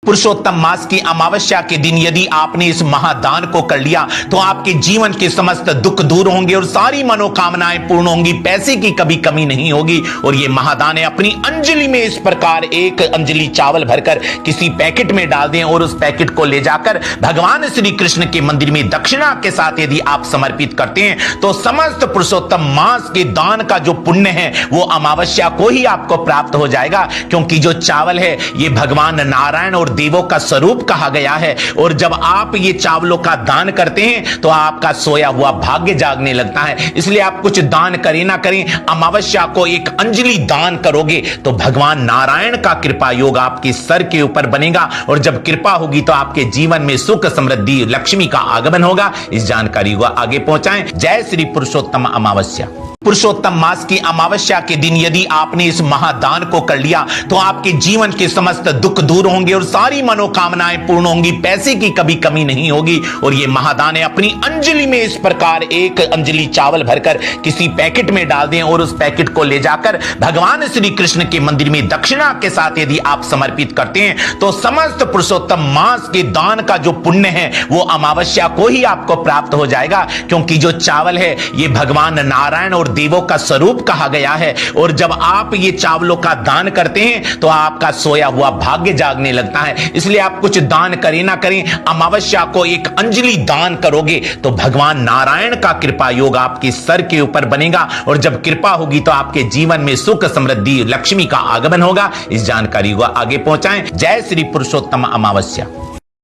पुरुषोत्तम मास की अमावस्या के दिन यदि आपने इस महादान को कर लिया तो आपके जीवन के समस्त दुख दूर होंगे और सारी मनोकामनाएं पूर्ण होंगी, पैसे की कभी कमी नहीं होगी। और ये महादान है, अपनी अंजलि में इस प्रकार एक अंजलि चावल भरकर किसी पैकेट में डाल दें और उस पैकेट को ले जाकर भगवान श्री कृष्ण के मंदिर में दक्षिणा के साथ यदि आप समर्पित करते हैं तो समस्त पुरुषोत्तम मास के दान का जो पुण्य है वो अमावस्या को ही आपको प्राप्त हो जाएगा, क्योंकि जो चावल है ये भगवान नारायण और देवों का स्वरूप कहा गया है। और जब आप ये चावलों का दान करते हैं तो आपका सोया हुआ भाग्य जागने लगता है। इसलिए आप कुछ दान करें ना करें, अमावस्या को एक अंजलि दान करोगे तो भगवान नारायण का कृपा योग आपके सर के ऊपर बनेगा और जब कृपा होगी तो आपके जीवन में सुख समृद्धि लक्ष्मी का आगमन होगा। इस जानकारी को आगे पहुंचाएं। जय श्री पुरुषोत्तम अमावस्या। पुरुषोत्तम मास की अमावस्या के दिन यदि आपने इस महादान को कर लिया तो आपके जीवन के समस्त दुख दूर होंगे और सारी मनोकामनाएं पूर्ण होंगी, पैसे की कभी कमी नहीं होगी। और ये महादान है, अपनी अंजलि में इस प्रकार एक अंजलि चावल भरकर किसी पैकेट में डाल दें और उस पैकेट को ले जाकर भगवान श्री कृष्ण के मंदिर में दक्षिणा के साथ यदि आप समर्पित करते हैं तो समस्त पुरुषोत्तम मास के दान का जो पुण्य है वो अमावस्या को ही आपको प्राप्त हो जाएगा, क्योंकि जो चावल है ये भगवान नारायण और देवों का स्वरूप कहा गया है। और जब आप ये चावलों का दान करते हैं तो आपका सोया हुआ भाग्य जागने लगता है। इसलिए आप कुछ दान करें ना करें, अमावस्या को एक अंजलि दान करोगे तो भगवान नारायण का कृपा योग आपके सर के ऊपर बनेगा और जब कृपा होगी तो आपके जीवन में सुख समृद्धि लक्ष्मी का आगमन होगा। इस जानकारी को आगे पहुंचाएं। जय श्री पुरुषोत्तम अमावस्या।